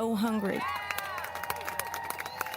so hungry.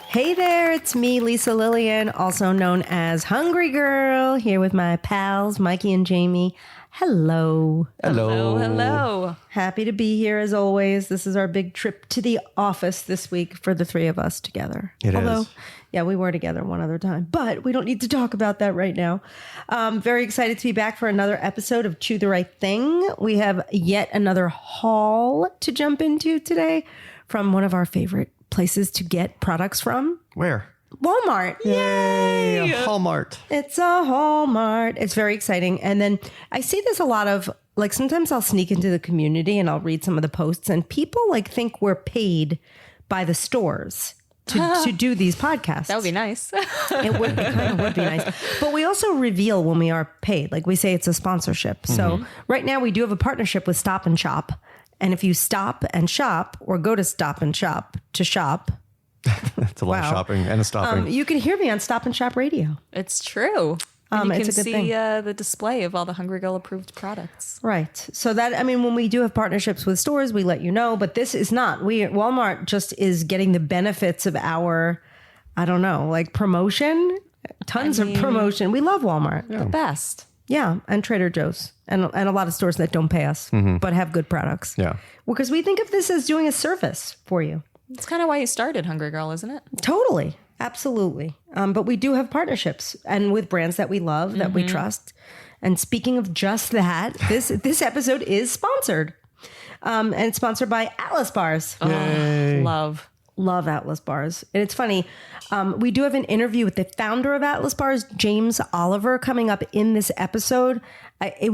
Hey there, it's me, Lisa Lillian, also known as Hungry Girl, here with my pals, Mikey and Jamie. Hello. Hello. Hello. Happy to be here as always. This is our big trip to the office this week for the three of us together. Although, yeah, we were together one other time, but we don't need to talk about that right now. Very excited to be back for another episode of Chew the Right Thing. We have yet another haul to jump into today from one of our favorite places to get products from. Where? Walmart. Yay! Hallmark. It's a Walmart. It's very exciting. And then I see this a lot of, like, sometimes I'll sneak into the community and I'll read some of the posts and people like think we're paid by the stores to do these podcasts. That would be nice. It would be, kind of would be nice. But we also reveal when we are paid. Like we say it's a sponsorship. So right now we do have a partnership with Stop and Shop. And if you stop and shop or go to Stop and Shop to shop, That's a lot of shopping and stopping. you can hear me on Stop and Shop Radio. It's true. And you it's can a good see thing. the display of all the Hungry Girl approved products. Right. So that, I mean, when we do have partnerships with stores, we let you know, but this is not. Walmart just is getting the benefits of our, I don't know, like promotion, tons of promotion. We love Walmart. The best. Yeah. And Trader Joe's and a lot of stores that don't pay us, but have good products. Yeah. Because we think of this as doing a service for you. It's kind of why you started Hungry Girl, isn't it? Totally. Absolutely. But we do have partnerships and with brands that we love, that we trust. And speaking of just that, this episode is sponsored. And it's sponsored by Atlas Bars. Oh, love. Love Atlas Bars. And it's funny. We do have an interview with the founder of Atlas Bars, James Oliver, coming up in this episode.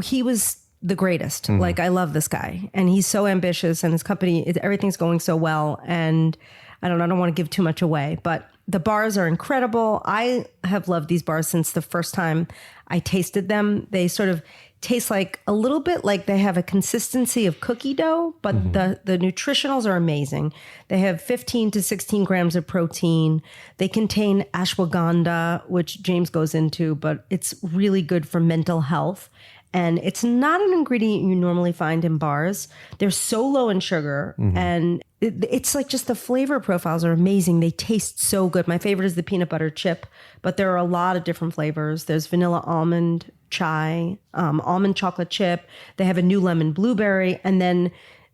He was the greatest. Like, I love this guy. And he's so ambitious and his company, everything's going so well. And I don't want to give too much away, but the bars are incredible. I have loved these bars since the first time I tasted them. They sort of taste like a little bit like they have a consistency of cookie dough, but the nutritionals are amazing. They have 15 to 16 grams of protein. They contain ashwagandha, which James goes into, but it's really good for mental health. And it's not an ingredient you normally find in bars. They're so low in sugar and it's like just the flavor profiles are amazing. They taste so good. My favorite is the peanut butter chip, but there are a lot of different flavors. There's vanilla almond chai, almond chocolate chip. They have a new lemon blueberry, and then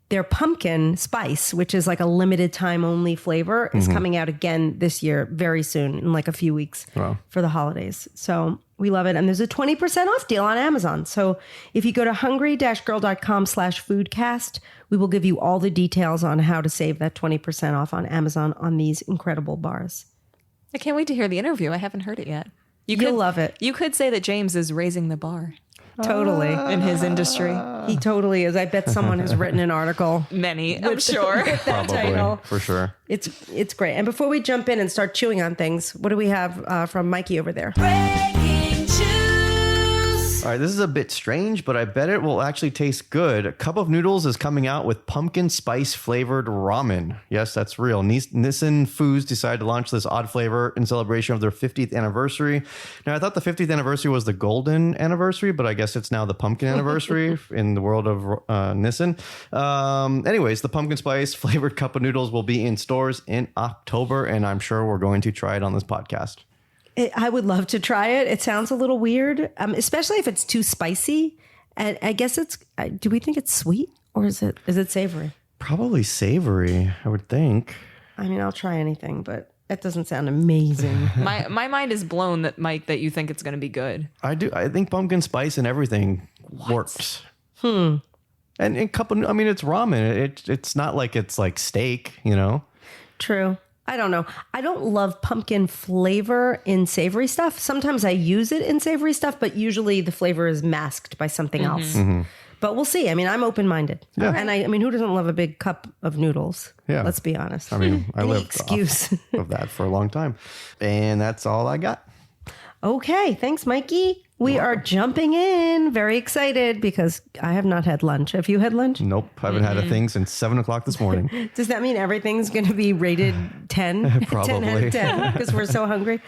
their pumpkin spice, which is like a limited time only flavor, is coming out again this year very soon in like a few weeks for the holidays. So we love it. And there's a 20% off deal on Amazon. So if you go to hungry-girl.com/foodcast, we will give you all the details on how to save that 20% off on Amazon on these incredible bars. I can't wait to hear the interview. I haven't heard it yet. You'll love it. You could say that James is raising the bar Totally. in his industry. He totally is. I bet someone has written an article. Many, I'm sure. With that Probably, title. for sure. It's great. And before we jump in and start chewing on things, what do we have from Mikey over there? All right, this is a bit strange, but I bet it will actually taste good. A Cup of Noodles is coming out with pumpkin spice flavored ramen. Yes, that's real. Nissin Foods decided to launch this odd flavor in celebration of their 50th anniversary. Now, I thought the 50th anniversary was the golden anniversary, but I guess it's now the pumpkin anniversary in the world of Nissin. Anyways, the pumpkin spice flavored Cup of Noodles will be in stores in October, and I'm sure we're going to try it on this podcast. I would love to try it. It sounds a little weird, especially if it's too spicy. And I guess do we think it's sweet or is it savory? Probably savory, I would think. I mean, I'll try anything, but that doesn't sound amazing. My mind is blown that, Mike, that you think it's going to be good. I do. I think pumpkin spice and everything works. And it's ramen. It's not like it's like steak, you know? True. I don't know. I don't love pumpkin flavor in savory stuff. Sometimes I use it in savory stuff, but usually the flavor is masked by something else. But we'll see. I mean, I'm open-minded. Yeah. And I mean, who doesn't love a big cup of noodles? Yeah. Let's be honest. I mean, I Any lived excuse. off of that for a long time. And that's all I got. Okay. Thanks, Mikey. We are jumping in. Very excited because I have not had lunch. Have you had lunch? Nope. Haven't had a thing since 7 o'clock this morning. Does that mean everything's going to be rated 10? Probably. 10 out of 10 because we're so hungry.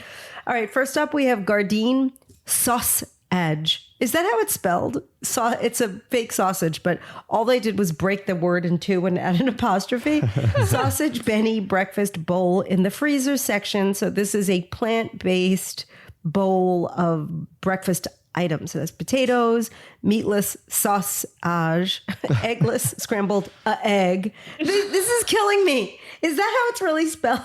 All right. First up, we have Gardein sauce edge. Is that how it's spelled? It's a fake sausage, but all they did was break the word in two and add an apostrophe. Sausage Benny breakfast bowl in the freezer section. So this is a plant-based bowl of breakfast items. So that's potatoes, meatless sausage, eggless scrambled egg. This is killing me. Is that how it's really spelled?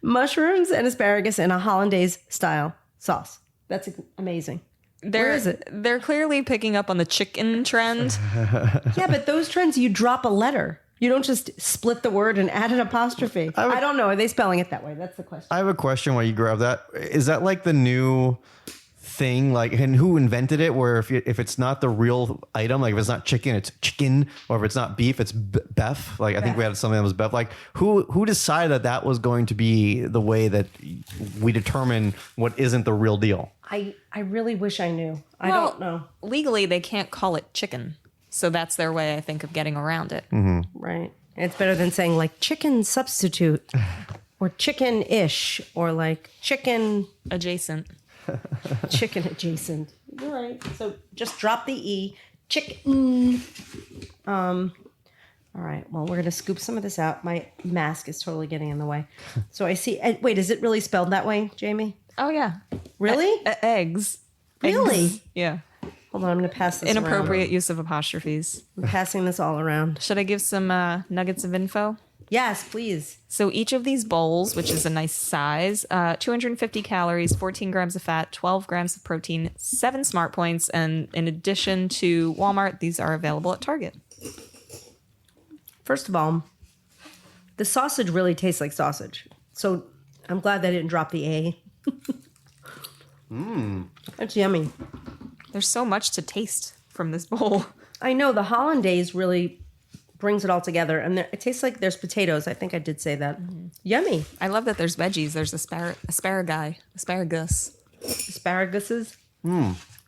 Mushrooms and asparagus in a hollandaise style sauce. That's amazing. Where is it? They're clearly picking up on the chicken trend. Yeah, but those trends, you drop a letter. You don't just split the word and add an apostrophe. I don't know. Are they spelling it that way? That's the question. I have a question while you grab that. Is that like the new thing? Like, and who invented it? Where if it's not the real item, like if it's not chicken, it's chicken, or if it's not beef, it's beef. Like I think we had something that was beef. Like who decided that was going to be the way that we determine what isn't the real deal? I really wish I knew. I don't know. Legally, they can't call it chicken. So that's their way, I think, of getting around it. Right. It's better than saying like chicken substitute or chicken-ish or like chicken Adjacent. adjacent. You're right. So just drop the E. Chicken. All right. Well, we're going to scoop some of this out. My mask is totally getting in the way. So I see. Wait, is it really spelled that way, Jamie? Oh, yeah. Really? Eggs. Really? Eggs. Yeah. Hold on. I'm going to pass this Inappropriate use of apostrophes. around. I'm passing this all around. Should I give some nuggets of info? Yes, please. So each of these bowls, which is a nice size, 250 calories, 14 grams of fat, 12 grams of protein, 7 smart points, and in addition to Walmart, these are available at Target. First of all, the sausage really tastes like sausage. So I'm glad they didn't drop the A. That's yummy. There's so much to taste from this bowl. I know the hollandaise really brings it all together, and it tastes like there's potatoes. I think I did say that. Yummy. I love that there's veggies. There's asparagus. Asparaguses.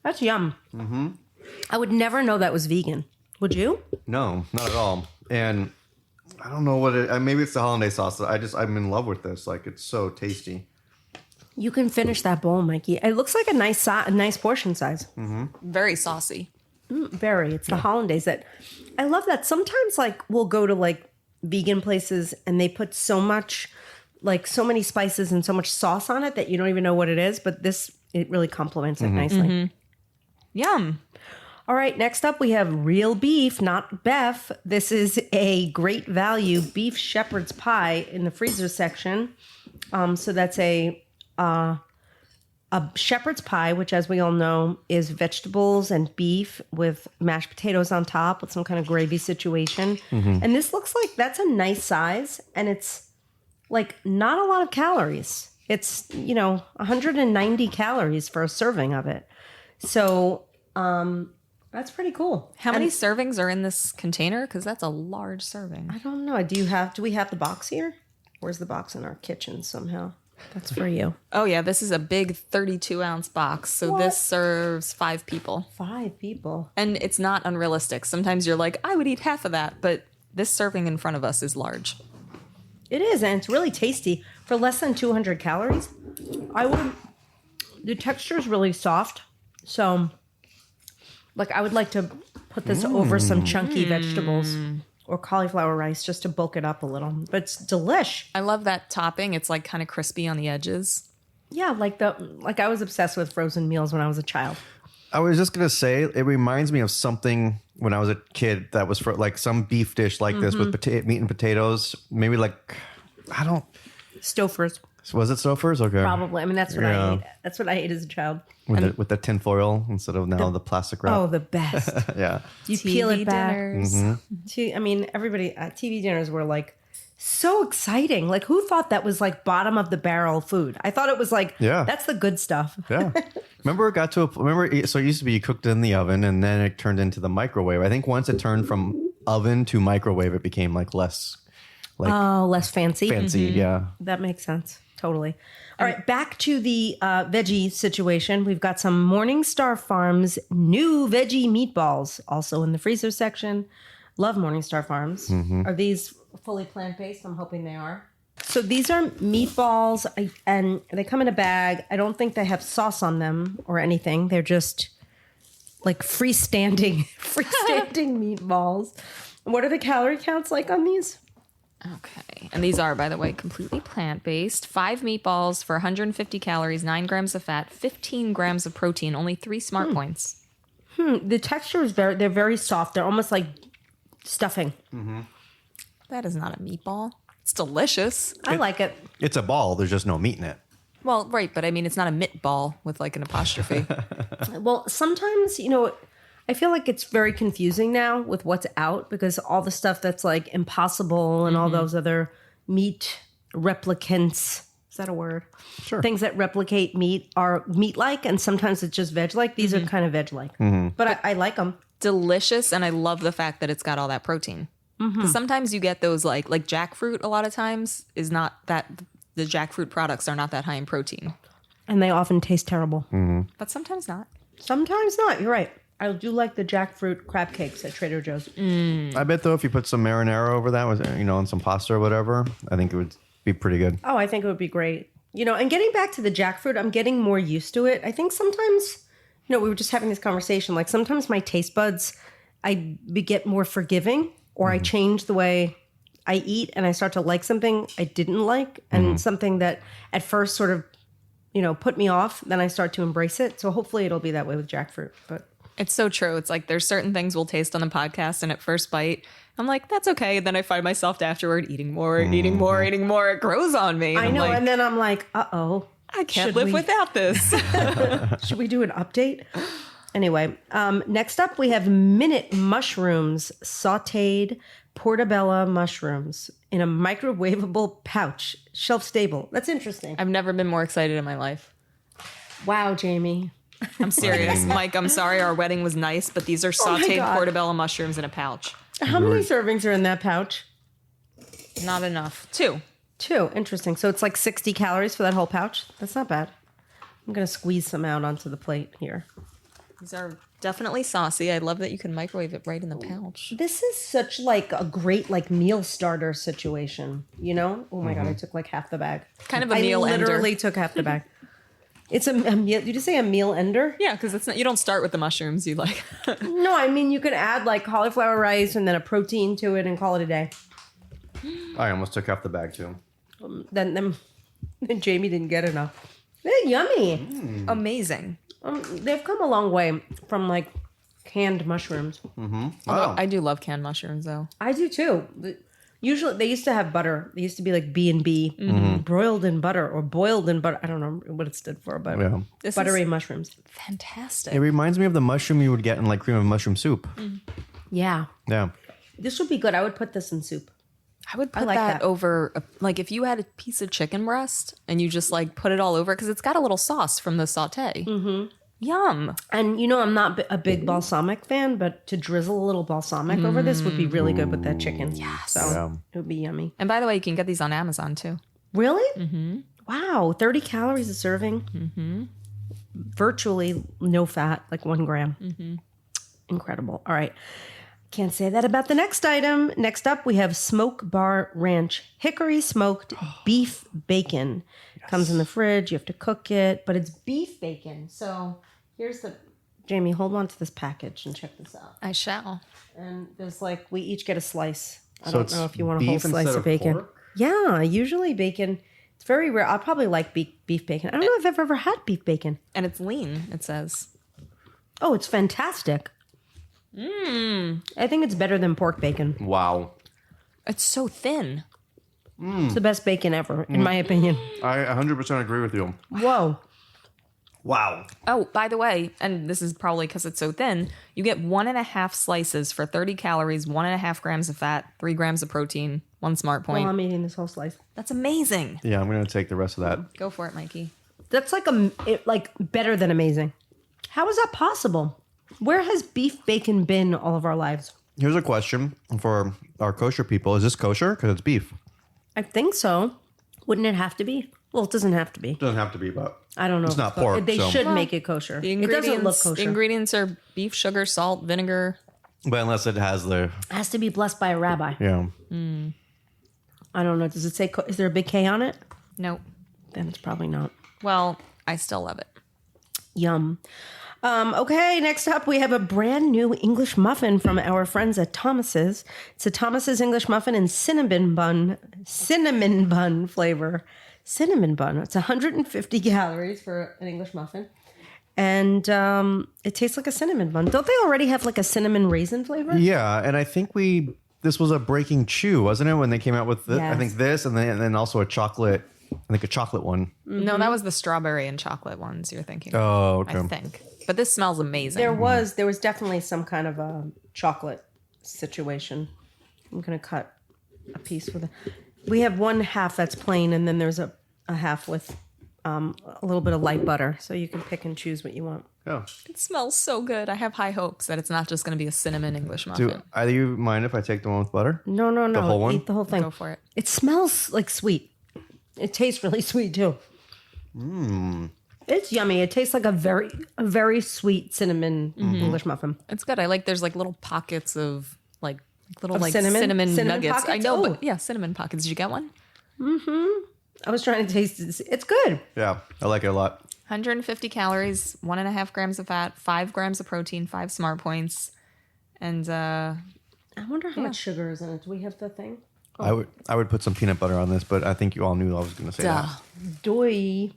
That's yum. I would never know that was vegan. Would you? No, not at all. And I don't know what it. Maybe it's the hollandaise sauce. I'm in love with this. Like it's so tasty. You can finish that bowl, Mikey. It looks like a nice portion size. Very saucy. Very. It's the hollandaise that I love. That sometimes like we'll go to like vegan places and they put so much, like so many spices and so much sauce on it that you don't even know what it is. But it really complements it nicely. Yum. All right, next up we have real beef, not beef. This is a great value beef shepherd's pie in the freezer section. So that's a shepherd's pie, which as we all know is vegetables and beef with mashed potatoes on top with some kind of gravy situation. And this looks like that's a nice size, and it's like not a lot of calories. It's, 190 calories for a serving of it. So, that's pretty cool. How many servings are in this container? Because that's a large serving. I don't know. Do we have the box here? Where's the box in our kitchen somehow? That's for you. Oh, yeah. This is a big 32-ounce box. So this serves 5 people. 5 people. And it's not unrealistic. Sometimes you're like, I would eat half of that. But this serving in front of us is large. It is. And it's really tasty. For less than 200 calories, the texture is really soft. So, like, I would like to put this over some chunky vegetables or cauliflower rice just to bulk it up a little. But it's delish. I love that topping. It's like kind of crispy on the edges. Yeah, like I was obsessed with frozen meals when I was a child. I was just gonna say it reminds me of something when I was a kid that was for like some beef dish like this with meat and potatoes. Maybe like Stouffer's. Was it Stouffer's? Okay, Probably. I mean, that's what I ate. That's what I ate as a child. with the tin foil instead of now the plastic wrap. Oh, the best. Yeah, You peel it back. Dinners. Everybody, TV dinners were like so exciting. Like, who thought that was like bottom of the barrel food? I thought it was like, that's the good stuff. Yeah. So it used to be you cooked in the oven and then it turned into the microwave. I think once it turned from oven to microwave, it became like less Less fancy. Yeah. That makes sense. Totally. All right, back to the veggie situation. We've got some Morningstar Farms new veggie meatballs also in the freezer section. Love Morningstar Farms. Are these fully plant-based? I'm hoping they are. So these are meatballs, and they come in a bag. I don't think they have sauce on them or anything. They're just like freestanding meatballs. What are the calorie counts like on these? Okay. And these are, by the way, completely plant-based. 5 meatballs for 150 calories, 9 grams of fat, 15 grams of protein, only 3 smart points. The texture is they're very soft. They're almost like stuffing. That is not a meatball. It's delicious. I like it. It's a ball. There's just no meat in it. Well, right, but I mean, it's not a mitball with like an apostrophe. Well, sometimes, I feel like it's very confusing now with what's out because all the stuff that's like Impossible and all those other meat replicants. Is that a word? Sure. Things that replicate meat are meat-like, and sometimes it's just veg-like. These are kind of veg-like. But I like them. Delicious, and I love the fact that it's got all that protein. Because sometimes you get those like jackfruit. A lot of times is not that the jackfruit products are not that high in protein, And they often taste terrible. but sometimes not. Sometimes not. You're right. I do like the jackfruit crab cakes at Trader Joe's. I bet though, if you put some marinara over that, with and some pasta or whatever, I think it would be pretty good. Oh, I think it would be great. And getting back to the jackfruit, I'm getting more used to it. I think sometimes, we were just having this conversation. Like sometimes my taste buds, get more forgiving, or I change the way I eat, and I start to like something I didn't like, and something that at first sort of, put me off. Then I start to embrace it. So hopefully it'll be that way with jackfruit. But It's so true. It's like there's certain things we'll taste on the podcast, and at first bite, I'm like, that's okay. And then I find myself afterward eating more and eating more, eating more. It grows on me. I I'm know, like, and then I'm like, uh-oh. I can't should live we- without this. Should we do an update? Anyway, next up we have minute mushrooms, sauteed portobello mushrooms in a microwavable pouch, shelf stable. That's interesting. I've never been more excited in my life. Wow, Jamie. I'm serious. Mike, I'm sorry our wedding was nice, but these are my sauteed God. portobello mushrooms in a pouch. How many servings are in that pouch? Not enough. 2. 2. Interesting. So it's like 60 calories for that whole pouch. That's not bad. I'm going to squeeze some out onto the plate here. These are definitely saucy. I love that you can microwave it right in the pouch. This is such like a great like meal starter situation, Oh my God, I took like half the bag. Kind of a meal I ender. literally took half the bag. It's a meal. Did you say a meal ender? Yeah, because it's not. You don't start with the mushrooms. You like. No, I mean you could add like cauliflower rice and then a protein to it and call it a day. I almost took half the bag too. Then Jamie didn't get enough. They're yummy. Amazing. They've come a long way from like canned mushrooms. Although I do love canned mushrooms, though. I do too. Usually they used to have butter. They used to be like B&B, broiled in butter or boiled in butter. I don't know what it stood for, but Yeah. This buttery is mushrooms. fantastic. It reminds me of the mushroom you would get in like cream of mushroom soup. Yeah. Yeah. This would be good. I would put this in soup. I would put like that that. over, like if you had a piece of chicken breast and you just like put it all over, because it's got a little sauce from the saute. Yum. And I'm not a big balsamic fan, but to drizzle a little balsamic over this would be really good with that chicken. Yes. So Yeah. it would be yummy. And by the way, you can get these on Amazon too. Really? Mm-hmm. Wow. 30 calories a serving. Mm-hmm. Virtually no fat, like 1 gram. Mm-hmm. Incredible. All right. Can't say that about the next item. Next up, we have Smoke Bar Ranch Hickory Smoked Beef Bacon. Comes in the fridge. You have to cook it, but it's beef bacon. So here's the... Jamie, hold on to this package and check this out. I shall. And there's like, we each get a slice. I So don't it's know if you want a whole beef slice instead of of bacon. pork? Yeah, usually bacon. It's very rare. I'll probably like beef bacon. I don't know if I've ever had beef bacon. And it's lean, it says. Oh, it's fantastic. I think it's better than pork bacon. Wow. It's so thin. It's the best bacon ever, in my opinion. I 100% agree with you. Whoa. Wow. Oh, by the way, and this is probably because it's so thin, you get 1.5 slices for 30 calories, 1.5 grams of fat, 3 grams of protein, 1 smart point. Well, I'm eating this whole slice. That's amazing. Yeah, I'm going to take the rest of that. Go for it, Mikey. That's like better than amazing. How is that possible? Where has beef bacon been all of our lives? Here's a question for our kosher people. Is this kosher? Because it's beef. I think so. Wouldn't it have to be? Well, it doesn't have to be. Doesn't have to be, but I don't know. It's if not pork, They so- should make it kosher. The It ingredients, doesn't look The kosher. ingredients are beef, sugar, salt, vinegar. but unless it has the Has to be blessed by a rabbi. yeah. I don't know. Does it say? Is there a big K on it? Nope. Then it's probably not. Well, I still love it. Yum. Okay, next up we have a brand new English muffin from our friends at Thomas's. It's a Thomas's English muffin in cinnamon bun flavor. Cinnamon bun. It's 150 calories for an English muffin. And it tastes like a cinnamon bun. Don't they already have like a cinnamon raisin flavor? Yeah, and I think this was a Breaking Chew, wasn't it, when they came out with this? Yes. I think this, and then also a chocolate one. No, that was the strawberry and chocolate ones you're thinking. Oh, okay. I think. But this smells amazing. There was definitely some kind of a chocolate situation. I'm gonna cut a piece with it. We have one half that's plain, and then there's a half with a little bit of light butter, so you can pick and choose what you want. Oh. It smells so good. I have high hopes that it's not just going to be a cinnamon English muffin. Do either you mind if I take the one with butter? No. The whole one? Eat the whole thing. Go for it. It smells like sweet. It tastes really sweet too. It's yummy. It tastes like a very sweet cinnamon English muffin. It's good. There's like little pockets of like little Of like cinnamon? cinnamon Cinnamon nuggets. I pockets? know, Oh. but yeah, cinnamon pockets. Did you get one? I was trying to taste it. It's good. Yeah, I like it a lot. 150 calories, 1.5 grams of fat, 5 grams of protein, 5 smart points, and I wonder how much sugar is in it. Do we have the thing? I would put some peanut butter on this, but I think you all knew I was going to say duh. that. Doi,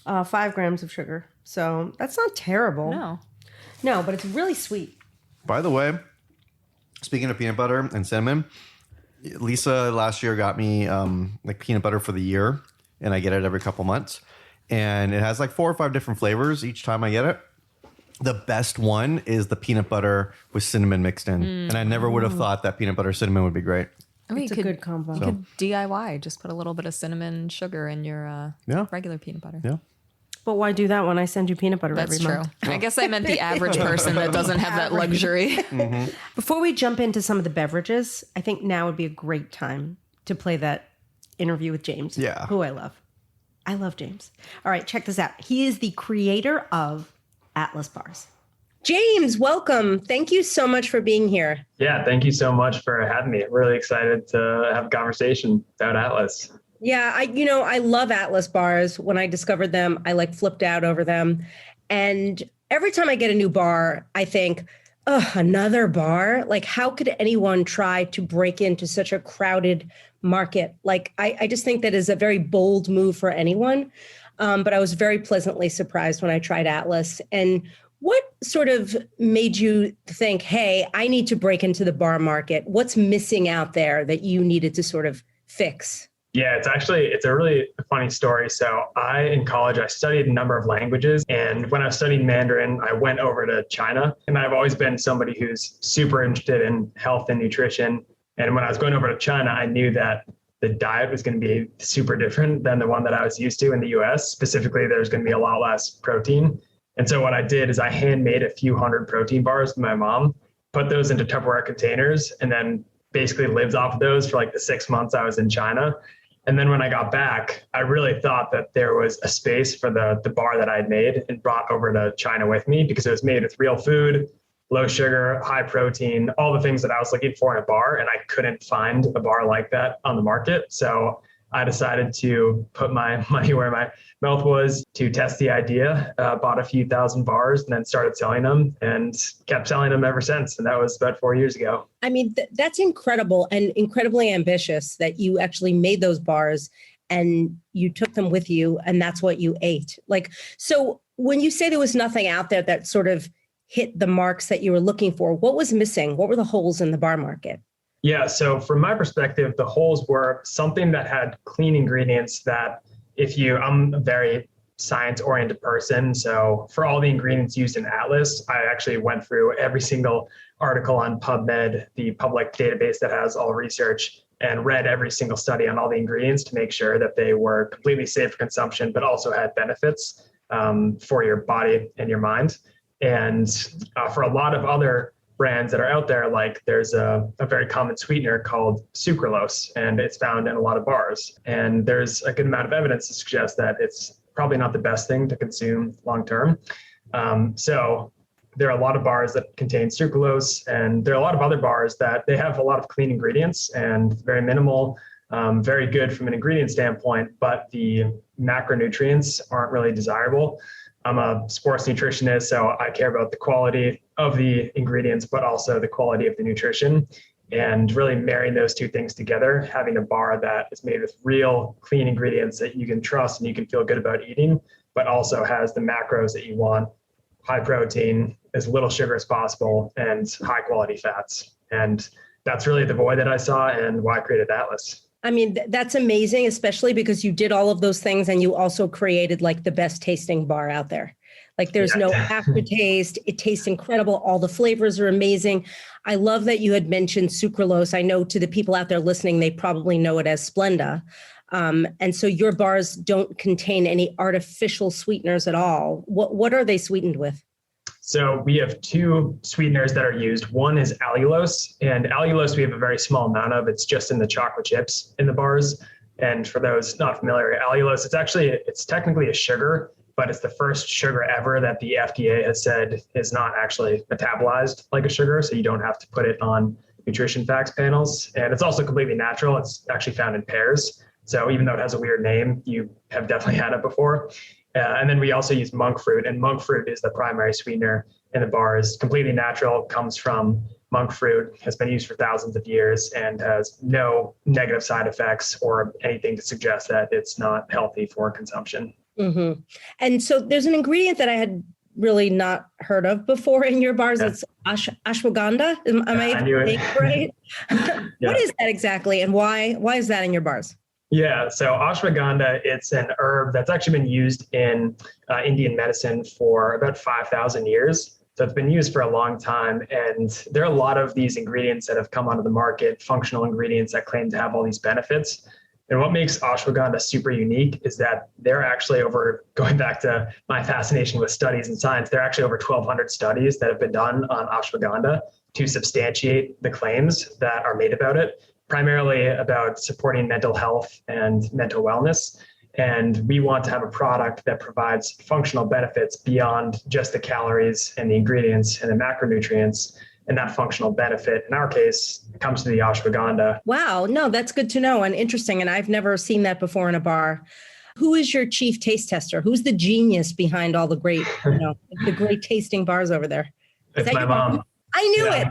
5 grams of sugar. So that's not terrible. No, but it's really sweet. By the way, speaking of peanut butter and cinnamon, Lisa last year got me like peanut butter for the year, and I get it every couple months. And it has like 4 or 5 different flavors each time I get it. The best one is the peanut butter with cinnamon mixed in. And I never would have thought that peanut butter cinnamon would be great. I mean, It's a you good combo. You could DIY. Just put a little bit of cinnamon sugar in your Yeah. regular peanut butter. Yeah. But why do that when I send you peanut butter That's every true. month? I guess I meant the average person that doesn't have that luxury. Before we jump into some of the beverages, I think now would be a great time to play that interview with James. Yeah. Who I love. I love James. All right, check this out. He is the creator of Atlas Bars. James, welcome. Thank you so much for being here. Yeah, thank you so much for having me. Really excited to have a conversation about Atlas. Yeah, I love Atlas Bars. When I discovered them, I flipped out over them. And every time I get a new bar, I think, oh, another bar? Like, how could anyone try to break into such a crowded market? Like, I just think that is a very bold move for anyone. But I was very pleasantly surprised when I tried Atlas. And what sort of made you think, hey, I need to break into the bar market? What's missing out there that you needed to sort of fix? Yeah, it's a really funny story. So in college, I studied a number of languages. And when I was studying Mandarin, I went over to China. And I've always been somebody who's super interested in health and nutrition. And when I was going over to China, I knew that the diet was going to be super different than the one that I was used to in the US. Specifically, there's going to be a lot less protein. And so what I did is I handmade a few hundred protein bars with my mom, put those into Tupperware containers, and then basically lived off of those for like the 6 months I was in China. And then when I got back, I really thought that there was a space for the bar that I had made and brought over to China with me, because it was made with real food, low sugar, high protein, all the things that I was looking for in a bar. And I couldn't find a bar like that on the market. So I decided to put my money where my mouth was to test the idea, bought a few thousand bars and then started selling them and kept selling them ever since. And that was about 4 years ago. I mean, that's incredible and incredibly ambitious that you actually made those bars and you took them with you and that's what you ate. Like, so when you say there was nothing out there that sort of hit the marks that you were looking for, what was missing? What were the holes in the bar market? Yeah, so from my perspective, the holes were something that had clean ingredients that I'm a very science-oriented person. So for all the ingredients used in Atlas, I actually went through every single article on PubMed, the public database that has all research, and read every single study on all the ingredients to make sure that they were completely safe for consumption, but also had benefits for your body and your mind. And for a lot of other brands that are out there, like there's a very common sweetener called sucralose, and it's found in a lot of bars. And there's a good amount of evidence to suggest that it's probably not the best thing to consume long-term. So there are a lot of bars that contain sucralose, and there are a lot of other bars that they have a lot of clean ingredients and very minimal, very good from an ingredient standpoint, but the macronutrients aren't really desirable. I'm a sports nutritionist, so I care about the quality of the ingredients, but also the quality of the nutrition. And really marrying those two things together, having a bar that is made with real clean ingredients that you can trust and you can feel good about eating, but also has the macros that you want: high protein, as little sugar as possible, and high quality fats. And that's really the void that I saw and why I created Atlas. I mean, that's amazing, especially because you did all of those things and you also created like the best tasting bar out there. Like there's no aftertaste. It tastes incredible. All the flavors are amazing. I love that you had mentioned sucralose. I know to the people out there listening, they probably know it as Splenda. And so your bars don't contain any artificial sweeteners at all. What are they sweetened with? So we have two sweeteners that are used. One is allulose, and allulose we have a very small amount of. It's just in the chocolate chips in the bars. And for those not familiar, allulose, it's technically a sugar, but it's the first sugar ever that the FDA has said is not actually metabolized like a sugar. So you don't have to put it on nutrition facts panels. And it's also completely natural. It's actually found in pears. So even though it has a weird name, you have definitely had it before. And then we also use monk fruit, and monk fruit is the primary sweetener in the bars. Completely natural, comes from monk fruit, has been used for thousands of years, and has no negative side effects or anything to suggest that it's not healthy for consumption. Mm-hmm. And so there's an ingredient that I had really not heard of before in your bars. Yeah. It's ashwagandha. Am I saying it right? Yeah. What is that exactly, and why is that in your bars? Yeah, so ashwagandha, it's an herb that's actually been used in Indian medicine for about 5,000 years. So it's been used for a long time. And there are a lot of these ingredients that have come onto the market, functional ingredients that claim to have all these benefits. And what makes ashwagandha super unique is that they're actually going back to my fascination with studies and science, there are actually over 1,200 studies that have been done on ashwagandha to substantiate the claims that are made about it, primarily about supporting mental health and mental wellness. And we want to have a product that provides functional benefits beyond just the calories and the ingredients and the macronutrients. And that functional benefit, in our case, comes to the ashwagandha. Wow. No, that's good to know and interesting. And I've never seen that before in a bar. Who is your chief taste tester? Who's the genius behind all the great, the great tasting bars over there? It's my mom. I knew it.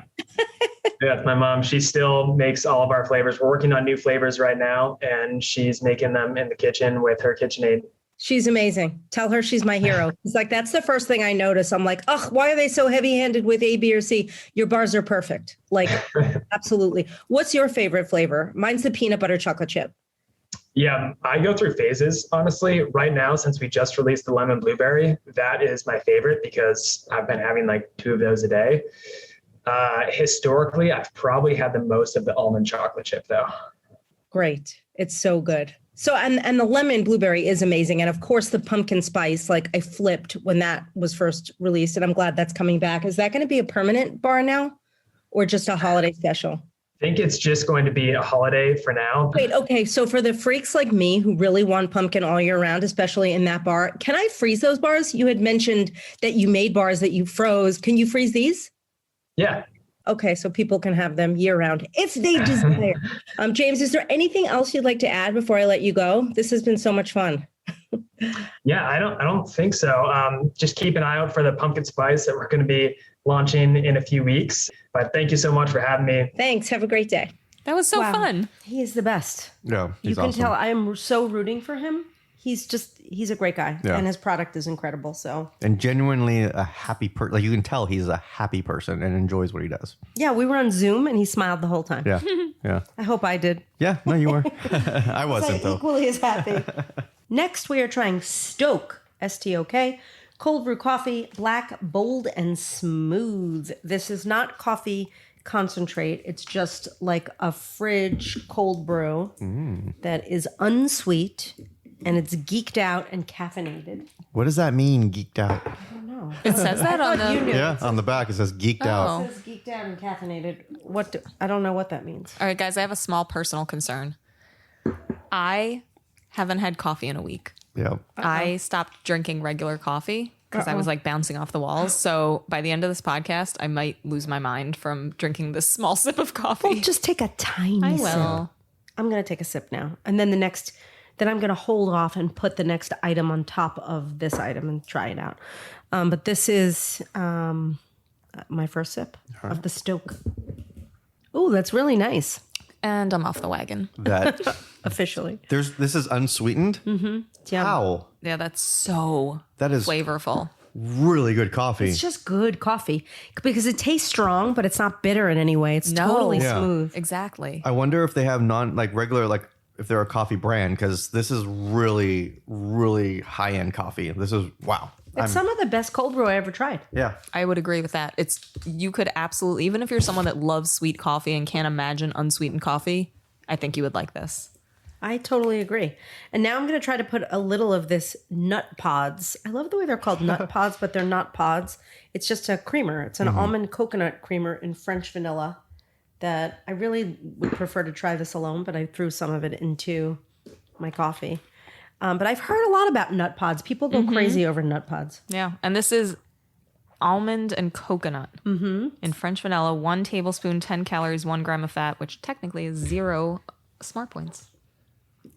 Yeah, it's my mom. She still makes all of our flavors. We're working on new flavors right now, and she's making them in the kitchen with her KitchenAid. She's amazing. Tell her she's my hero. It's like, that's the first thing I notice. I'm like, oh, why are they so heavy-handed with A, B, or C? Your bars are perfect. Like, absolutely. What's your favorite flavor? Mine's the peanut butter chocolate chip. Yeah, I go through phases, honestly. Right now, since we just released the lemon blueberry, that is my favorite because I've been having like 2 of those a day. Historically, I've probably had the most of the almond chocolate chip, though. Great. It's so good. So, and the lemon blueberry is amazing. And of course, the pumpkin spice, like I flipped when that was first released, and I'm glad that's coming back. Is that going to be a permanent bar now or just a holiday special? I think it's just going to be a holiday for now. Wait, okay. So for the freaks like me who really want pumpkin all year round, especially in that bar, can I freeze those bars? You had mentioned that you made bars that you froze. Can you freeze these? Yeah. Okay, so people can have them year round if they desire. James, is there anything else you'd like to add before I let you go? This has been so much fun. Yeah, I don't think so. Just keep an eye out for the pumpkin spice that we're going to be launching in a few weeks. But thank you so much for having me. Thanks. Have a great day. That was so fun. He is the best. Yeah, you can tell I am so rooting for him. He's a great guy, and his product is incredible. So, and genuinely a happy person. Like you can tell he's a happy person and enjoys what he does. Yeah, we were on Zoom and he smiled the whole time. Yeah, yeah. I hope I did. Yeah, no, you were. I wasn't though. Equally as happy. Next, we are trying Stok, S-T-O-K, cold brew coffee, black, bold, and smooth. This is not coffee concentrate. It's just like a fridge cold brew that is unsweet. And it's geeked out and caffeinated. What does that mean, geeked out? I don't know. It says that on the... Yeah, on the back it says geeked out. It says geeked out and caffeinated. I don't know what that means. All right, guys, I have a small personal concern. I haven't had coffee in a week. Yeah. I stopped drinking regular coffee because I was like bouncing off the walls. So by the end of this podcast, I might lose my mind from drinking this small sip of coffee. Well, just take a tiny sip. I will. I'm going to take a sip now. And then the next then I'm going to hold off and put the next item on top of this item and try it out. But this is my first sip of the Stoke. Oh, that's really nice. And I'm off the wagon. That Officially. this is unsweetened. Yeah. How? Yeah, that's so That is flavorful. really good coffee. It's just good coffee because it tastes strong, but it's not bitter in any way. It's No. totally Yeah. smooth. Exactly. I wonder if they have regular, like if they're a coffee brand, because this is really, really high end coffee. This is wow. It's some of the best cold brew I ever tried. Yeah. I would agree with that. You could absolutely, even if you're someone that loves sweet coffee and can't imagine unsweetened coffee, I think you would like this. I totally agree. And now I'm going to try to put a little of this nut pods. I love the way they're called nut pods, but they're not pods. It's just a creamer. It's an almond coconut creamer in French vanilla that I really would prefer to try this alone, but I threw some of it into my coffee. But I've heard a lot about nut pods. People go crazy over nut pods. Yeah. And this is almond and coconut in French vanilla, 1 tablespoon, 10 calories, 1 gram of fat, which technically is 0 smart points.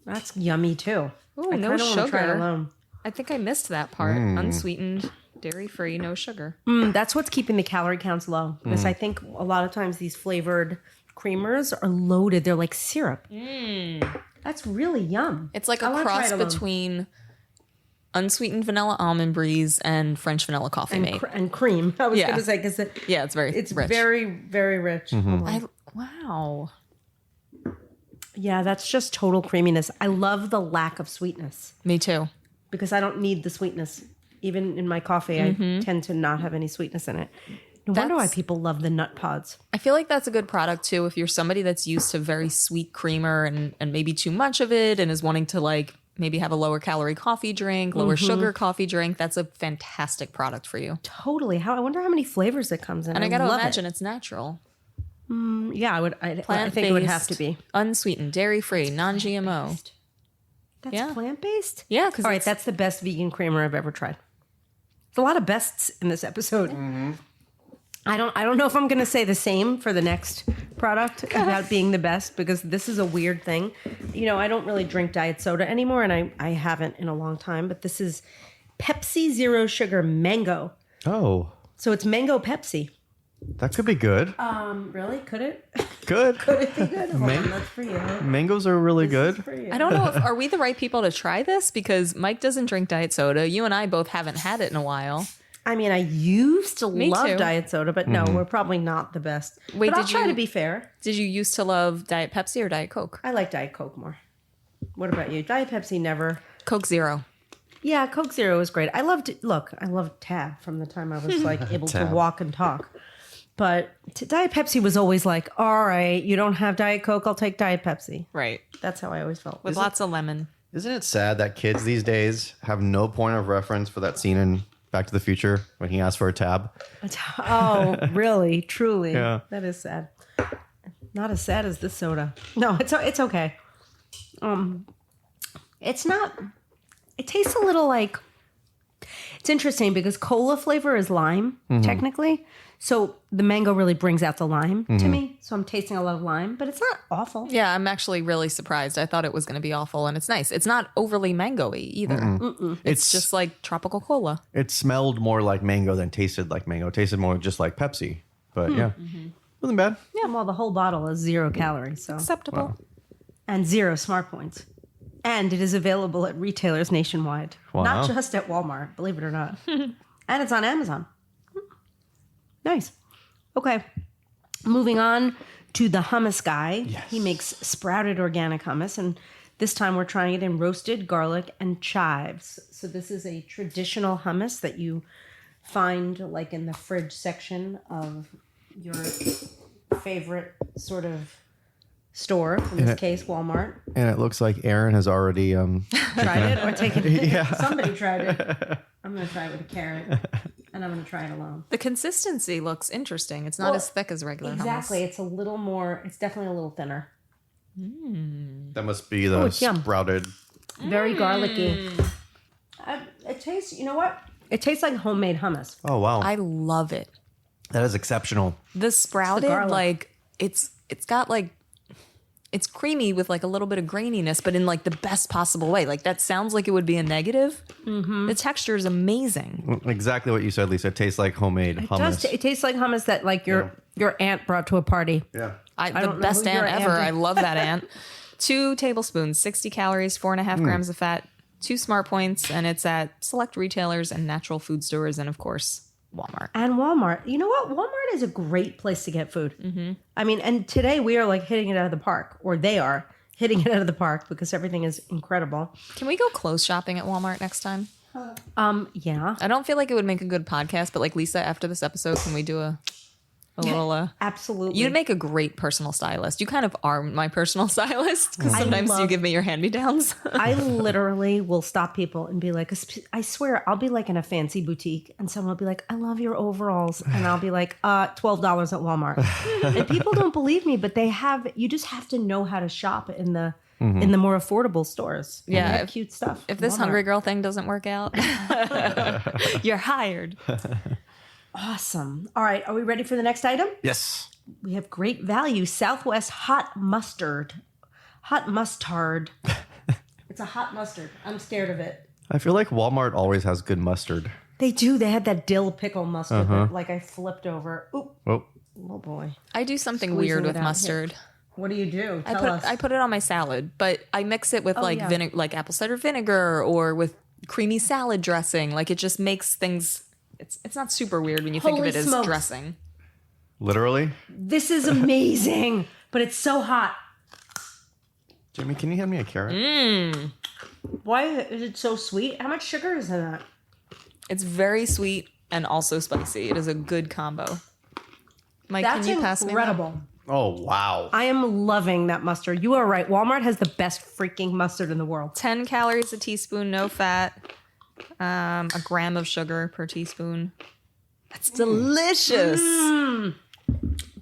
That's yummy too. Ooh, I no kinda wanna try it sugar. alone. I think I missed that part. Unsweetened, dairy-free, no sugar. That's what's keeping the calorie counts low. Because I think a lot of times these flavored creamers are loaded. They're like syrup. That's really yum. It's like I a wanna try cross it alone. between unsweetened vanilla almond breeze and French vanilla coffee and, mate. and cream. I was Yeah. going to say because Yeah, it's very it's rich. very, very rich. Hold on. Wow. Yeah, that's just total creaminess. I love the lack of sweetness Me too. because I don't need the sweetness. Even in my coffee, I tend to not have any sweetness in it. No wonder why That's- people love the nut pods. I feel like that's a good product too if you're somebody that's used to very sweet creamer and maybe too much of it and is wanting to like maybe have a lower calorie coffee drink, lower sugar coffee drink. That's a fantastic product for you. Totally. I wonder how many flavors it comes in. And I got to love imagine it. it's natural. Yeah, I would. I Plant-based, think it would have to be. unsweetened, dairy-free, non-GMO. That's Yeah. plant based. Yeah, because All right, that's the best vegan creamer I've ever tried. There's a lot of bests in this episode. I don't know if I'm going to say the same for the next product about being the best because this is a weird thing. You know, I don't really drink diet soda anymore, and I haven't in a long time. But this is Pepsi Zero Sugar Mango. Oh, So it's mango Pepsi. that could be good. Really? Could it? Good. Could it be good? Hold on, that's for you. Mangoes are really good. For you. I don't know if are we the right people to try this because Mike doesn't drink diet soda. You and I both haven't had it in a while. I mean, I used to Me love too. diet soda, but no, we're probably not the best. Wait, but I'll did try you- to be fair. Did you used to love Diet Pepsi or Diet Coke? I like Diet Coke more. What about you? Diet Pepsi never. Coke Zero. Yeah, Coke Zero was great. I loved Tab from the time I was like able to Tab. walk and talk. But Diet Pepsi was always like, all right, you don't have Diet Coke, I'll take Diet Pepsi. Right. That's how I always felt. With lots of lemon. Isn't it sad that kids these days have no point of reference for that scene in Back to the Future when he asked for a tab? Oh, really? Truly? Yeah. That is sad. Not as sad as this soda. No, it's okay. It's not. It tastes a little like. It's interesting because cola flavor is lime technically, so the mango really brings out the lime to me. So I'm tasting a lot of lime, but it's not awful. Yeah, I'm actually really surprised. I thought it was going to be awful, and it's nice. It's not overly mango-y either. It's just like tropical cola. It smelled more like mango than tasted like mango. It tasted more just like Pepsi. But yeah, wasn't bad. Yeah, well, the whole bottle is 0 calories, so Acceptable. and 0 smart points. And it is available at retailers nationwide, Wow. not just at Walmart, believe it or not. And it's on Amazon. Nice. Okay. Moving on to the hummus guy. Yes. He makes sprouted organic hummus, and this time we're trying it in roasted garlic and chives. So this is a traditional hummus that you find like in the fridge section of your favorite sort of store, in this case, Walmart. And it looks like Aaron has already Tried it or taken it? Yeah. Somebody tried it. I'm going to try it with a carrot, and I'm going to try it alone. The consistency looks interesting. It's not Well, as thick as regular Exactly. hummus. It's a little more, it's definitely a little thinner. that must be the it's yum. sprouted. Very garlicky. It tastes, you know what? It tastes like homemade hummus. Oh wow, I love it. that is exceptional. The sprouted, garlic. like it's got like it's creamy with like a little bit of graininess, but in like the best possible way. Like that sounds like it would be a negative. The texture is amazing. Exactly what you said, Lisa. It tastes like homemade hummus. It tastes like hummus that like your aunt brought to a party. Yeah. The don't know best who your ant ever. aunt is. I love that ant. 2 tablespoons, 60 calories, 4.5 grams of fat, 2 Smart Points, and it's at select retailers and natural food stores, and of course, Walmart. And Walmart. You know what? Walmart is a great place to get food. I mean, and today we are like hitting it out of the park, or they are hitting it out of the park because everything is incredible. Can we go clothes shopping at Walmart next time? Yeah, I don't feel like it would make a good podcast, but like Lisa, after this episode, can we do a little? absolutely. You'd make a great personal stylist. You kind of are my personal stylist because sometimes you give me your hand-me-downs. I literally will stop people and be like, I swear, I'll be like in a fancy boutique and someone will be like, I love your overalls. And I'll be like, $12 at Walmart. And people don't believe me, but you just have to know how to shop in the more affordable stores. Yeah, They have cute stuff. If this Walmart. hungry girl thing doesn't work out, you're hired. Awesome. All right. Are we ready for the next item? Yes. We have great value. Southwest hot mustard. Hot mustard. It's a hot mustard. I'm scared of it. I feel like Walmart always has good mustard. They do. They had that dill pickle mustard that like I flipped over. Oop. Oh, Oh boy. I do something Squeezing weird it with out mustard. What do you do? I Tell put us. I put it on my salad, but I mix it with like yeah. like apple cider vinegar or with creamy salad dressing. Like it just makes things. It's not super weird when you think of Holy it as smokes. dressing. literally? This is amazing, but it's so hot. Jimmy, can you hand me a carrot? Why is it so sweet? How much sugar is in that? It's very sweet and also spicy. It is a good combo. Mike, That's can you pass me that? incredible. Oh, wow. I am loving that mustard. You are right. Walmart has the best freaking mustard in the world. 10 calories a teaspoon, no fat, a gram of sugar per teaspoon. That's delicious.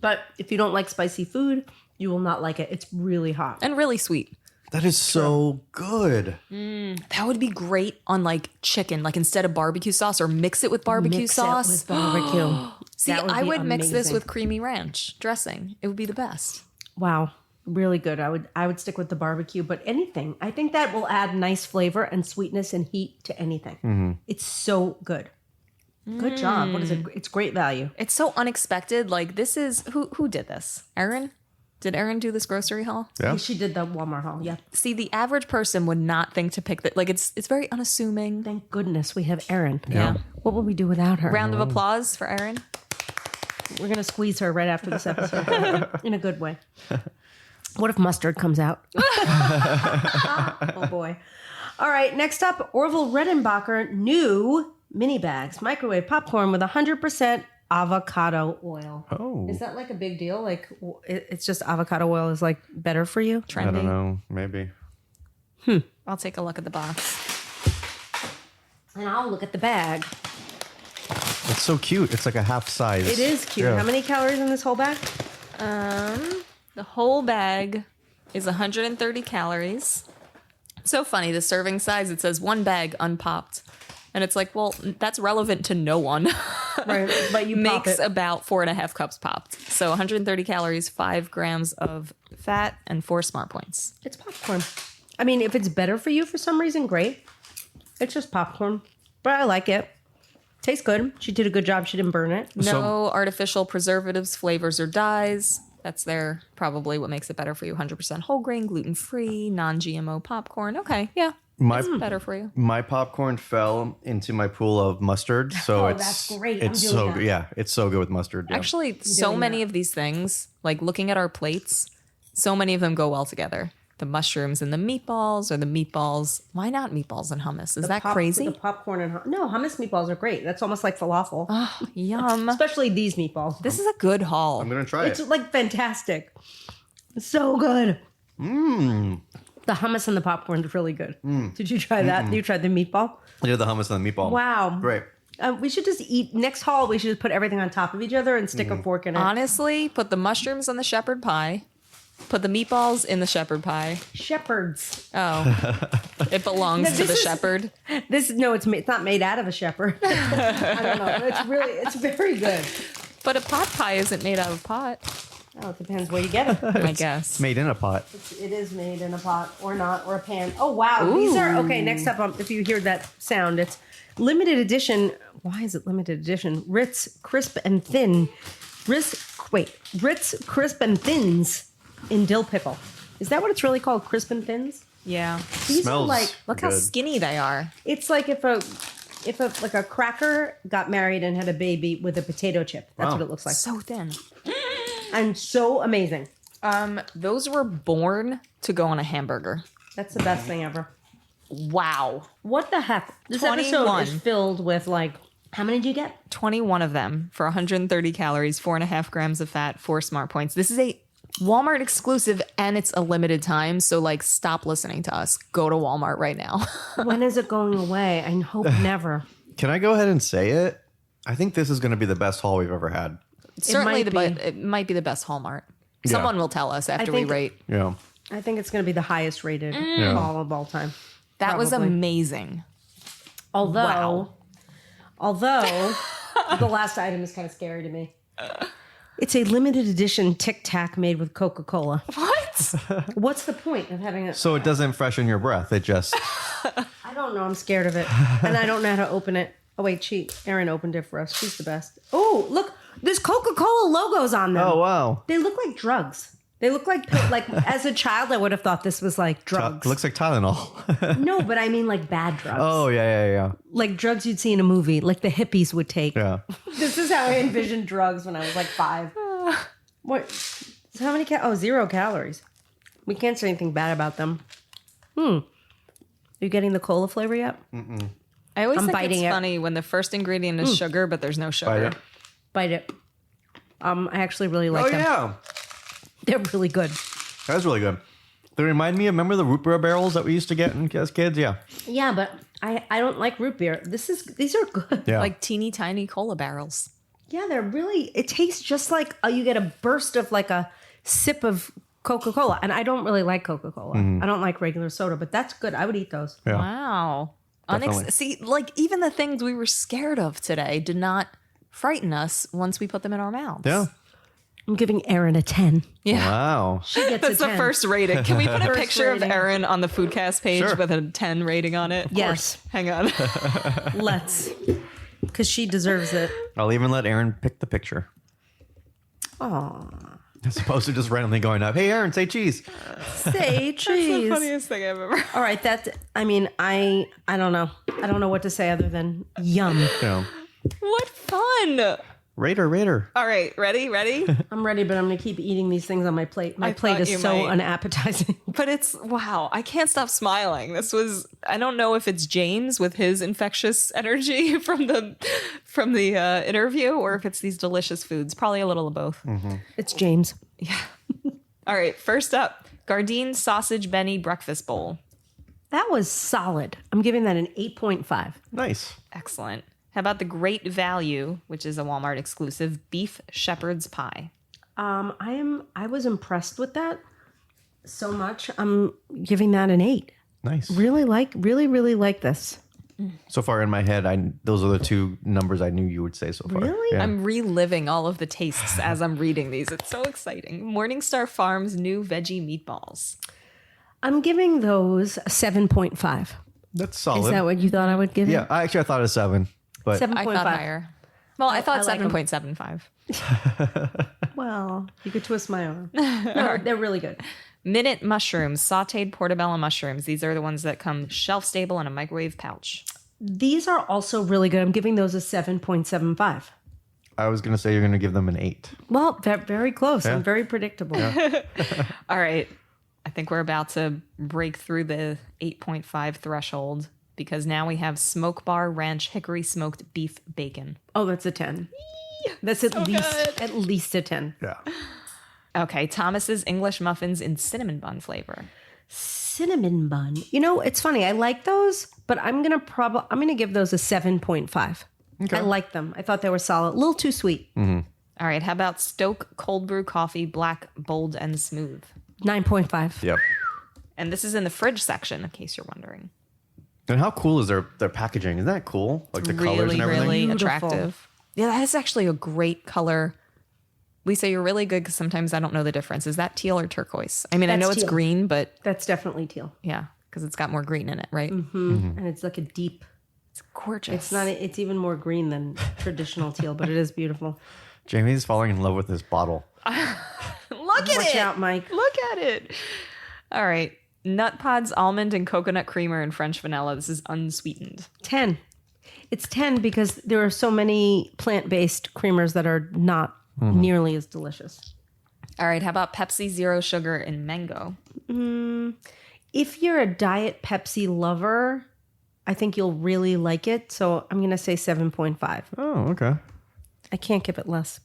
But if you don't like spicy food, you will not like it. It's really hot. And really sweet. That is so good. That would be great on like chicken, like instead of barbecue sauce, or mix it with barbecue Mix sauce. it with barbecue. See, That would I be would mix this amazing. with creamy ranch dressing. It would be the best. Wow, really good. I would stick with the barbecue, but anything. I think that will add nice flavor and sweetness and heat to anything. It's so good. Good job. What is it? It's great value. It's so unexpected. Like this is who did this? Erin? Did Erin do this grocery haul? Yeah. She did the Walmart haul. Yeah. See, the average person would not think to pick that. Like it's very unassuming. Thank goodness we have Erin. Yeah. What would we do without her? Round of applause for Erin. We're gonna squeeze her right after this episode in a good way. What if mustard comes out? Oh boy. All right, next up, Orville Redenbacher new mini bags, microwave popcorn with 100% avocado oil. Oh. Is that like a big deal? Like it's just avocado oil is like better for you? I Trendy. don't know. Maybe. I'll take a look at the box. And I'll look at the bag. It's so cute. It's like a half size. It is cute. Yeah. How many calories in this whole bag? The whole bag is 130 calories. It's so funny. The serving size, it says 1 bag unpopped. And it's like, well, that's relevant to no one. Right, but you pop Makes it. about 4.5 cups popped. So 130 calories, 5 grams of fat, and 4 Smart Points. It's popcorn. I mean, if it's better for you for some reason, great. It's just popcorn, but I like it. Tastes good. She did a good job. She didn't burn it. No artificial preservatives, flavors, or dyes. That's probably what makes it better for you. 100% whole grain, gluten-free, non-GMO popcorn. Okay, yeah. It's better for you. My popcorn fell into my pool of mustard, so Oh, it's that's great. I'm It's doing so that. good. Yeah, it's so good with mustard. Yeah. Actually, so doing many that. of these things, like looking at our plates, so many of them go well together. The mushrooms and the meatballs, or the meatballs. Why not meatballs and hummus? Is that crazy? The popcorn and no hummus meatballs are great. That's almost like falafel, Yum. especially these meatballs. This is a good haul. I'm gonna try It's it. like fantastic. It's so good. The hummus and the popcorn is really good. Did you try that? You tried the meatball? I did the hummus and the meatball. Wow. Great. We should just eat next haul. We should just put everything on top of each other and stick a fork in it. Honestly, put the mushrooms on the shepherd pie. Put the meatballs in the shepherd pie. Shepherds. Oh, it belongs No, to this the is- shepherd. It's not made out of a shepherd. I don't know. It's very good. But a pot pie isn't made out of pot. Oh, it depends where you get it. I guess. Made in a pot. It is made in a pot or not, or a pan. Oh, wow. These are, okay, next up, if you hear that sound, it's limited edition. Why is it limited edition? Ritz Crisp and Thin. Ritz Crisp and Thins in dill pickle. Is that what it's really called? Crisp and Thins? Yeah. These Smells are like, Look how good. skinny they are. it's like if a like a cracker got married and had a baby with a potato chip. That's Wow. what it looks like. So thin. And so amazing. Those were born to go on a hamburger. That's the best thing ever. Wow. What the heck? This 21. episode is filled with like, how many did you get? 21 of them for 130 calories, 4.5 grams of fat, 4 smart points. This is a Walmart exclusive and it's a limited time. So, like, stop listening to us. Go to Walmart right now. When is it going away? I hope never. Can I go ahead and say it? I think this is going to be the best haul we've ever had. Certainly, might be. it might be the best Hallmark. Someone will tell us after we think- rate. Yeah. I think it's going to be the highest rated haul of all time. That was Probably. amazing. Although the last item is kind of scary to me. It's a limited edition Tic Tac made with Coca-Cola. What? What's the point of having it? So it doesn't freshen your breath. It just. I don't know. I'm scared of it. And I don't know how to open it. Oh, wait, Erin opened it for us. She's the best. Oh, look. There's Coca-Cola logos on them. Oh, wow. They look like drugs. They look like as a child, I would have thought this was like drugs. Looks like Tylenol. No, but I mean like bad drugs. Oh, yeah. Like drugs you'd see in a movie, like the hippies would take. Yeah. This is how I envisioned drugs when I was like 5. What? So how many 0 calories. We can't say anything bad about them. Are you getting the cola flavor yet? I always I'm think biting it's it. funny when the first ingredient is sugar, but there's no sugar. Bite it. Bite it. I actually really Oh, like them. yeah. They're really good. That's really good. They remind me of, remember the root beer barrels that we used to get as kids? Yeah. Yeah, but I don't like root beer. These are good. Yeah. Like teeny tiny cola barrels. Yeah, they're really, it tastes just like you get a burst of like a sip of Coca-Cola. And I don't really like Coca-Cola. I don't like regular soda, but that's good. I would eat those. Yeah. Wow. Definitely. See, like even the things we were scared of today did not frighten us once we put them in our mouths. Yeah. I'm giving Erin a 10. Yeah. Wow. She gets That's a the 10. first rating. Can we put a First picture of rating. Erin on the Foodcast page Sure. with a 10 rating on it? Yes. Hang on. Let's. Because she deserves it. I'll even let Aaron pick the picture. Aw. As opposed to just randomly going up, hey, Aaron, say cheese. Say That's the cheese. funniest thing I've ever. All right, I don't know. I don't know what to say other than yum. Yeah. What fun! Raider. All right, ready? I'm ready, but I'm going to keep eating these things on my plate. My I plate thought is you so might. unappetizing. But it's wow! I can't stop smiling. This was. I don't know if it's James with his infectious energy from the interview, or if it's these delicious foods. Probably a little of both. It's James. All right, first up, Gardein Sausage Benny Breakfast Bowl. That was solid. I'm giving that an 8.5. Nice. Excellent. How about the Great Value, which is a Walmart exclusive beef shepherd's pie? I was impressed with that so much. I'm giving that an 8. Nice. Really like this. So far in my head, those are the two numbers I knew you would say so far. Really? Yeah. I'm reliving all of the tastes as I'm reading these. It's so exciting. Morningstar Farms new veggie meatballs. I'm giving those a 7.5. That's solid. Is that what you thought I would give it? Yeah, I thought a 7, but 7.5. I thought higher. Well, I thought I like 'em. 7.75. Well, you could twist my arm. No, they're really good. Minute mushrooms, sauteed portobello mushrooms. These are the ones that come shelf stable in a microwave pouch. These are also really good. I'm giving those a 7.75. I was going to say you're going to give them an 8. Well, they're very close. I'm very predictable. All right. I think we're about to break through the 8.5 threshold because now we have Smoke Bar Ranch Hickory Smoked Beef Bacon. Oh, that's a 10. That's at least a 10. Yeah. Okay, Thomas's English Muffins in cinnamon bun flavor. Cinnamon bun. You know, it's funny. I like those, but I'm gonna give those a 7.5. I like them. I thought they were solid. A little too sweet. All right, how about Stoke Cold Brew Coffee Black, Bold, and Smooth? 9.5. Yep. And this is in the fridge section, in case you're wondering. And how cool is their packaging? Isn't that cool? Like the colors and everything? Really Beautiful. attractive. Yeah, that is actually a great color Lisa, you're really good because sometimes I don't know the difference. Is that teal or turquoise? I mean, I That's know it's teal. green, but That's definitely teal. yeah, because it's got more green in it, right? And it's like a deep, It's gorgeous. it's not, it's even more green than traditional teal, but it is beautiful. Jamie's falling in love with this bottle. Look at Watch it. out, Mike. Look at it. All right. Nut Pods almond and coconut creamer and French vanilla. This is unsweetened. 10. It's 10 because there are so many plant-based creamers that are not nearly as delicious. All right. How about Pepsi Zero Sugar and mango? If you're a Diet Pepsi lover, I think you'll really like it. So I'm going to say 7.5. Oh, okay. I can't give it less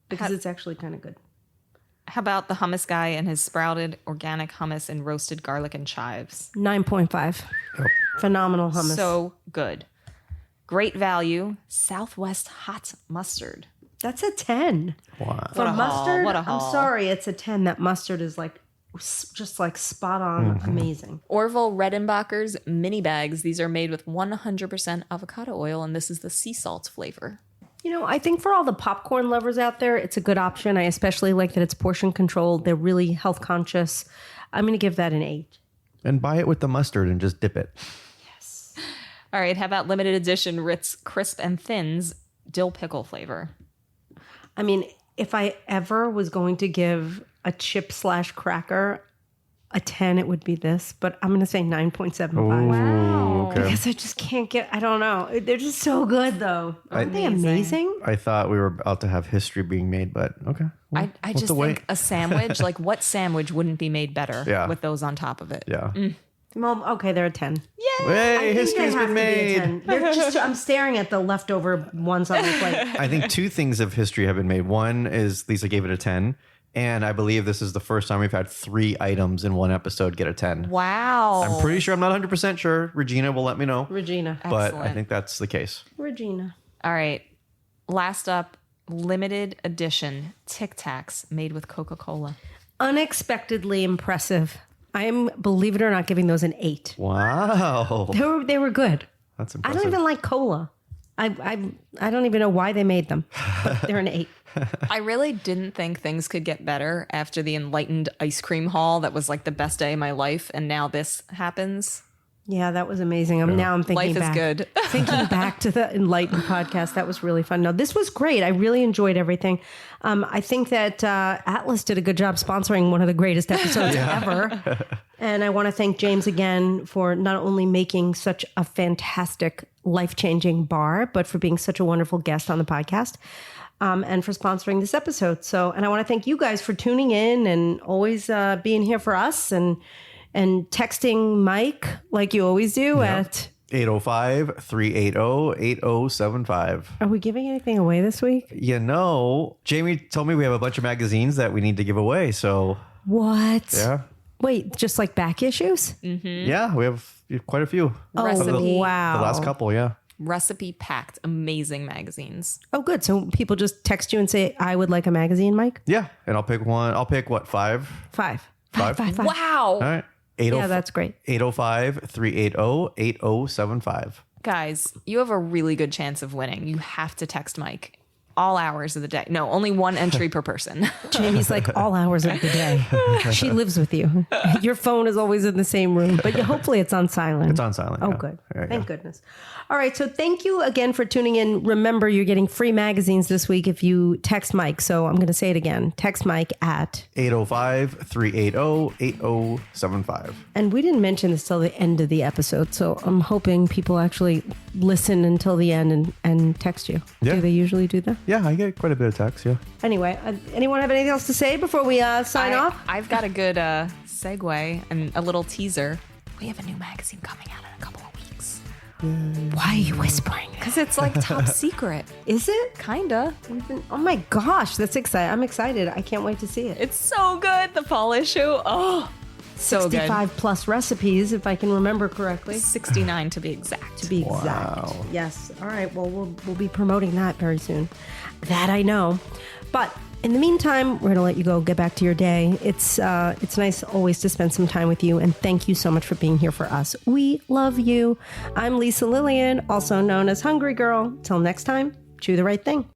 because it's actually kind of good. How about the hummus guy and his sprouted organic hummus and roasted garlic and chives? 9.5. Yep. Phenomenal hummus. So good. Great value. Southwest hot mustard. That's a 10. Wow. For What a haul, mustard, what a I'm haul. sorry, it's a 10. That mustard is like just like spot on amazing. Orville Redenbacher's mini bags. These are made with 100% avocado oil, and this is the sea salt flavor. You know, I think for all the popcorn lovers out there, it's a good option. I especially like that it's portion controlled. They're really health conscious. I'm going to give that an 8. And buy it with the mustard and just dip it. All right. How about limited edition Ritz Crisp and Thins dill pickle flavor? I mean, if I ever was going to give a chip / cracker a 10, it would be this, but I'm going to say 9.75. Ooh, okay. Because I just can't get, I don't know. They're just so good though. Aren't they amazing? I thought we were about to have history being made, but okay. Well, I we'll have just to wait. think a sandwich, like what sandwich wouldn't be made better Yeah. with those on top of it? Yeah. Well, okay, they're a 10. Hey, history's They have been to be a made. 10. They're just, I'm staring at the leftover ones on my plate. I think 2 things of history have been made. One is Lisa gave it a 10. And I believe this is the first time we've had 3 items in one episode get a 10. Wow. I'm pretty sure, I'm not 100% sure. Regina will let me know. Regina. But I Excellent. think that's the case. Regina. All right. Last up, limited edition Tic Tacs made with Coca-Cola. Unexpectedly impressive. I am, believe it or not, giving those an 8. Wow. They were good. That's I impressive. don't even like cola. I don't even know why they made them, but they're an 8. I really didn't think things could get better after the enlightened ice cream haul that was like the best day of my life, and now this happens. Yeah, that was amazing. Now I'm thinking Life is back. good. Thinking back to the Enlightened podcast. That was really fun. No, this was great. I really enjoyed everything. I think that Atlas did a good job sponsoring one of the greatest episodes ever. And I want to thank James again for not only making such a fantastic, life-changing bar, but for being such a wonderful guest on the podcast. And for sponsoring this episode. And I want to thank you guys for tuning in and always being here for us and texting Mike like you always do at 805-380-8075. Are we giving anything away this week? You know, Jamie told me we have a bunch of magazines that we need to give away. So, What? yeah. Wait, just like back issues? Yeah, we have quite a few. Recipe. Oh, wow. The last couple, yeah. Recipe packed, amazing magazines. Oh, good. So people just text you and say, I would like a magazine, Mike? Yeah. And I'll pick one. I'll pick what, 5? 5. Five? Wow. All right. Yeah, that's great. 805-380-8075. Guys, you have a really good chance of winning. You have to text Mike all hours of the day. No, only one entry per person. Jamie's like all hours of the day. She lives with you. Your phone is always in the same room, but hopefully it's on silent. It's on silent. Oh, yeah. good. There you Thank go. goodness. All right. So thank you again for tuning in. Remember, you're getting free magazines this week if you text Mike. So I'm going to say it again. Text Mike at, 805-380-8075. and we didn't mention this till the end of the episode. So I'm hoping people actually listen until the end and text you. Yeah. Do they usually do that? Yeah, I get quite a bit of text, yeah. Anyway, anyone have anything else to say before we sign off? I've got a good segue and a little teaser. We have a new magazine coming out in a couple of weeks. Why are you whispering? Because it's like top secret. Is it? Kinda. Oh my gosh, that's exciting. I'm excited. I can't wait to see it. It's so good. The fall issue. Oh, so 65 plus recipes, if I can remember correctly. good. 69 to be exact. To be exact. Yes. All right. Well, we'll be promoting that very soon. That I know. But in the meantime, we're going to let you go, get back to your day. It's nice always to spend some time with you. And thank you so much for being here for us. We love you. I'm Lisa Lillian, also known as Hungry Girl. Till next time, chew the right thing.